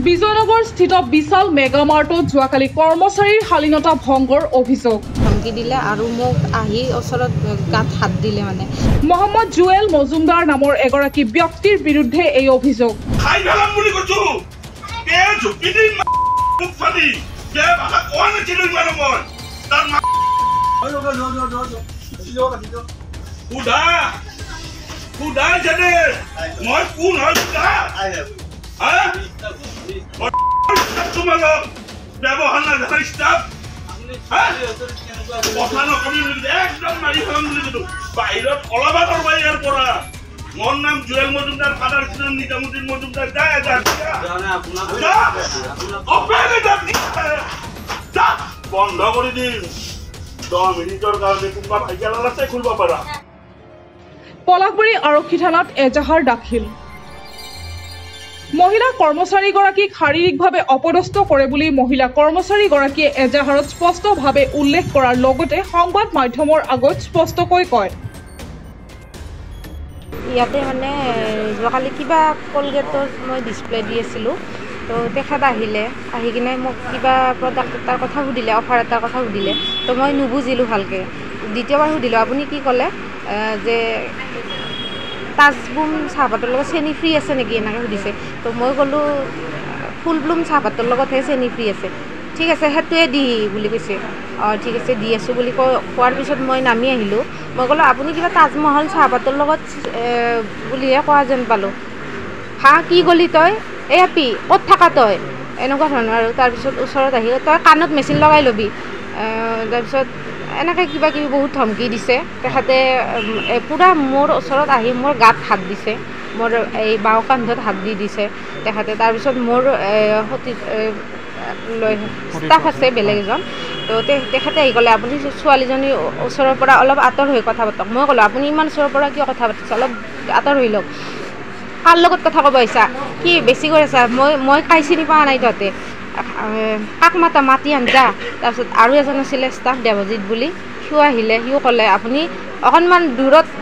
বিজয়নগৰ স্থিত বিশাল মেগামাৰ্টত যোৱাকালি কৰ্মচাৰীৰ শালীনতা ভংগৰ অভিযোগ ধমকি দিলে আৰু মোক আহি ওচৰত গাত হাত দিলে মানে মহম্মদ জুৱেল মজুমদাৰ নামৰ এগৰাকী ব্যক্তিৰ বিৰুদ্ধে এই অভিযোগ मोर नाम जुएल मजुमदार फादर नाम निजामुद्दीन मजुमदार बंध कर दिन 10 मिनिटर कारण कोनबा फाइकेल আছে খুলব পারা পলাশবাৰী আৰক্ষী থানাত এজাহাৰ দাখিল মহিলা কৰ্মচাৰীগৰাকীক শাৰীৰিকভাৱে অপদস্থ কৰে বুলি মহিলা কৰ্মচাৰীগৰাকীয়ে এজাহাৰত স্পষ্টভাৱে উল্লেখ কৰাৰ লগতে সংবাদ মাধ্যমৰ আগত স্পষ্টকৈ কয় ইয়াতে মানে যোৱাকালি কিবা কলগেটৰ মই ডিসপ্লে দি আছিলোঁ তো তেখেত আহিলে আহি কিনে মোক কিবা প্ৰডাক্ট এটাৰ কথা সুধিলে অফাৰ এটাৰ কথা সুধিলে তো মই নুবুজিলোঁ ভালকৈ দ্বিতীয়বাৰ সুধিলোঁ আপুনি কি ক'লে যে তাজবুম চাহপাতৰ লগত চেনি ফ্ৰী আছে নেকি এনেকৈ সুধিছে তো মই ক'লোঁ ফুল ব্লুম চাহপাতৰ লগতহে চেনি ফ্ৰী আছে ঠিক আছে সেইটোৱে দি বুলি কৈছে অঁ ঠিক আছে দি আছোঁ বুলি কোৱাৰ পিছত মই নামি আহিলোঁ মই ক'লোঁ আপুনি কিবা তাজমহল চাহপাতৰ লগত বুলিহে কোৱা যেন পালোঁ হা কি ক'লি তই এই আপি ক'ত থাকা তই এনেকুৱা ধৰণৰ আৰু তাৰপিছত ওচৰত আহি তই কাণত মেচিন লগাই ল'বি তাৰপিছত এনেকৈ কিবা কিবি বহুত ধমকি দিছে তেখেতে পূৰা মোৰ ওচৰত আহি মোৰ গাত হাত দিছে মোৰ এই বাওঁ কান্ধত হাত দি দিছে তেখেতে তাৰপিছত মোৰ সতি ষ্টাফ আছে বেলেগ এজন তো তেখেতে আহি ক'লে আপুনি ছোৱালীজনীৰ ওচৰৰ পৰা অলপ আঁতৰ হৈ কথা পাতক মই ক'লোঁ আপুনি ইমান ওচৰৰ পৰা কিয় কথা পাতিছে অলপ আঁতৰ হৈ লওক কাৰ লগত কথা ক'ব আহিছা কি বেছি কৰি আছা মই কাই চিনি পোৱা নাই তহঁতে কাক মাতি আনজা তাৰপিছত আৰু এজন আছিলে ষ্টাফ দেৱজিৎ বুলি সিও আহিলে সিও ক'লে আপুনি অকণমান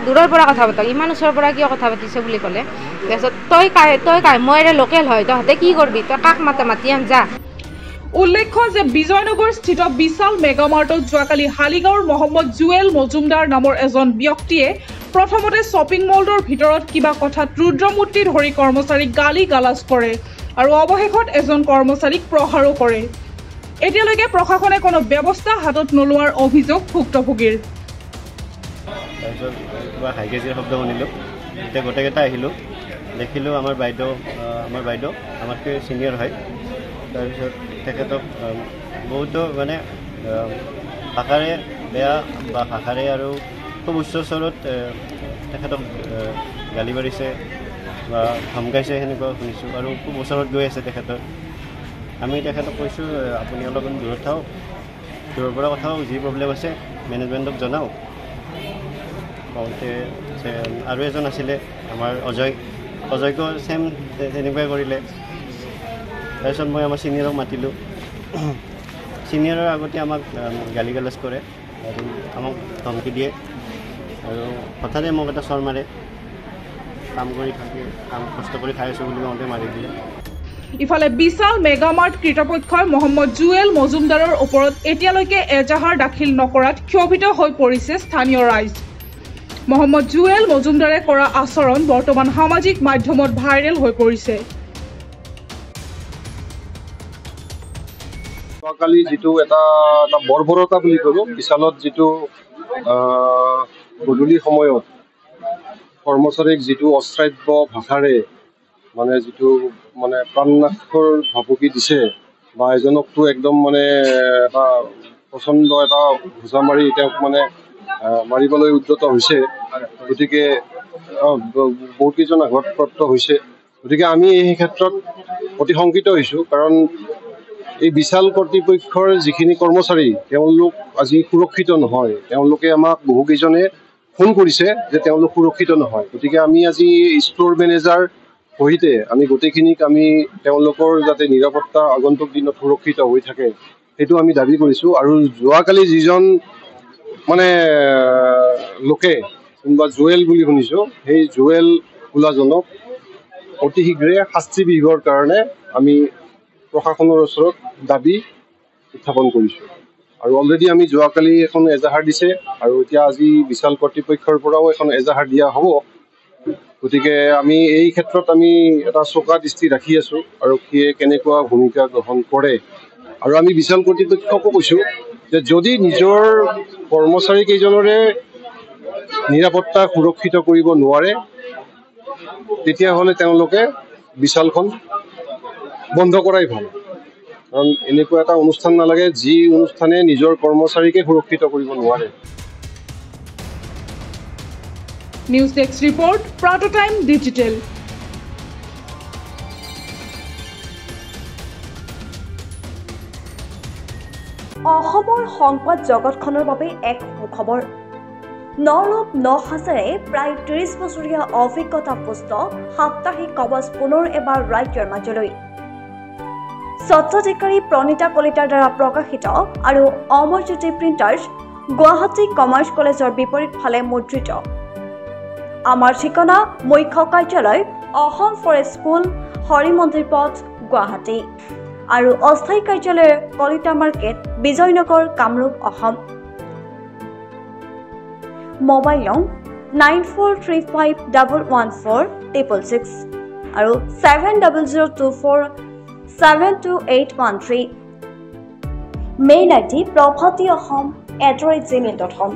দূৰৰ পৰা কথা পাতক ইমান ওচৰৰ পৰা কিয় কথা পাতিছে বুলি ক'লে তাৰপিছত তই কাই মই এৰে লোকেল হয় তহঁতে কি কৰিবি তই কাক মাতি আনজা উল্লেখ্য যে বিজয়নগৰ স্থিত বিশাল মেগামাৰ্টত যোৱাকালি হালিগাঁৱৰ মহম্মদ জুৱেল মজুমদাৰ নামৰ এজন ব্যক্তিয়ে প্ৰথমতে শ্বপিং মলটোৰ ভিতৰত কিবা কথাত ৰুদ্ৰমূৰ্তি ধৰি কৰ্মচাৰীক গালি গালাজ কৰে আৰু অৱশেষত এজন কৰ্মচাৰীক প্ৰহাৰো কৰে এতিয়ালৈকে প্ৰশাসনে কোনো ব্যৱস্থা হাতত নোলোৱাৰ অভিযোগ ভুক্তভোগীৰ কিবা হাইগেজিৰ শব্দ শুনিলোঁ এতিয়া গোটেইকেইটা আহিলোঁ দেখিলোঁ আমাৰ বাইদেউ আমাতকৈ ছিনিয়ৰ হয় তাৰপিছত তেখেতক বহুতো মানে ভাষাৰে বেয়া বা ভাষাৰে আৰু খুব উচ্চ স্বৰত তেখেতক গালি পাৰিছে বা ধমকাইছে সেনেকুৱা শুনিছোঁ আৰু খুব ওচৰত গৈ আছে তেখেতৰ আমি তেখেতক কৈছোঁ আপুনি অলপমান দূৰত থাকক দূৰৰ পৰা কথা যি প্ৰব্লেম আছে মেনেজমেণ্টক জনাওক কওঁতে আৰু এজন আছিলে আমাৰ অজয়কো ছেম তেনেকুৱাই কৰিলে তাৰপিছত মই আমাৰ ছিনিয়ৰক মাতিলোঁ ছিনিয়ৰৰ আগতে আমাক গালি গালাজ কৰে আৰু আমাক ধমকি দিয়ে আৰু হঠাতে মোক এটা চৰ মাৰে কাম কষ্ট কৰি খাই আছোঁ বুলি কওঁতে মাৰি দিলে ইফালে বিশাল মেগামাৰ্ট কৰ্তৃপক্ষই মহম্মদ জুৱেল মজুমদাৰৰ ওপৰত এতিয়ালৈকে এজাহাৰ দাখিল নকৰাত ক্ষোভিত হৈ পৰিছে স্থানীয় ৰাইজ মহম্মদ জুৱেল মজুমদাৰে কৰা আচৰণ বৰ্তমান সামাজিক মাধ্যমত ভাইৰেল হৈ পৰিছে যোৱাকালি যিটো এটা বৰ্বৰতা বুলি ক'লোঁ বিশালত যিটো গধূলি সময়ত কৰ্মচাৰীক যিটো অশ্ৰাব্য ভাষাৰে মানে যিটো মানে প্ৰাণনাশৰ ভাবুকি দিছে বা এজনকতো একদম মানে এটা প্ৰচণ্ড এটা ভোজা মাৰি তেওঁক মানে মাৰিবলৈ উদ্যত হৈছে গতিকে বহুতকেইজন আঘাতপ্ৰাপ্ত হৈছে গতিকে আমি এই ক্ষেত্ৰত অতি শংকিত হৈছোঁ কাৰণ এই বিশাল কৰ্তৃপক্ষৰ যিখিনি কৰ্মচাৰী তেওঁলোক আজি সুৰক্ষিত নহয় তেওঁলোকে আমাক বহুকেইজনে ফোন কৰিছে যে তেওঁলোক সুৰক্ষিত নহয় গতিকে আমি আজি ষ্ট'ৰ মেনেজাৰ সহিতে আমি গোটেইখিনিক আমি তেওঁলোকৰ যাতে নিৰাপত্তা আগন্তুক দিনত সুৰক্ষিত হৈ থাকে সেইটো আমি দাবী কৰিছোঁ আৰু যোৱাকালি যিজন মানে লোকে কোনোবা জুৱেল বুলি শুনিছোঁ সেই জুৱেল খোলাজনক অতি শীঘ্ৰে শাস্তি বিহিবৰ কাৰণে আমি প্ৰশাসনৰ ওচৰত দাবী উত্থাপন কৰিছোঁ। আৰু অলৰেডি আমি যোৱাকালি এখন এজাহাৰ দিছে আৰু এতিয়া আজি বিশাল কৰ্তৃপক্ষৰ পৰাও এখন এজাহাৰ দিয়া হ'ব। গতিকে আমি এই ক্ষেত্ৰত আমি এটা চোকা দৃষ্টি ৰাখি আছোঁ আৰক্ষীয়ে কেনেকুৱা ভূমিকা গ্ৰহণ কৰে। আৰু আমি বিশাল কৰ্তৃপক্ষকো কৈছোঁ যে যদি নিজৰ কৰ্মচাৰীকেইজনৰে নিৰাপত্তা সুৰক্ষিত কৰিব নোৱাৰে তেতিয়াহ'লে তেওঁলোকে বিশালখন বন্ধ কৰাই ভাল। কাৰণ এনেকুৱা এটা অনুষ্ঠান নালাগে যি অনুষ্ঠানে নিজৰ কৰ্মচাৰীকে সুৰক্ষিত কৰিব নোৱাৰে। নিউজ ডেস্ক ৰিপৰ্ট, প্ৰাউটাইম ডিজিটেল। অসমৰ সংবাদ জগতখনৰ বাবে এক সুখবৰ। নৰূপ নসাজেৰে প্ৰায় ৩০ বছৰীয়া অভিজ্ঞতা পুষ্ট সাপ্তাহিক কবচ পুনৰ এবাৰ ৰাজ্যৰ মাজলৈ। স্বত্বাধিকাৰী প্ৰণীতা কলিতাৰ দ্বাৰা প্ৰকাশিত আৰু অমৰজ্যোতি প্ৰিণ্টাৰ্ছ, গুৱাহাটী কমাৰ্চ কলেজৰ বিপৰীত ফালে মুদ্ৰিত। আমাৰ ঠিকনা মুখ্য কাৰ্যালয় অসম ফৰেষ্ট স্কুল, হৰি মন্দিৰ পথ, গুৱাহাটী আৰু অস্থায়ী কাৰ্যালয় কলিতা মাৰ্কেট, বিজয়নগৰ, কামৰূপ, অসম। মোবাইল নং 9435114666 আৰু 7024722813। Mail ID probhatiahom@gmail.com।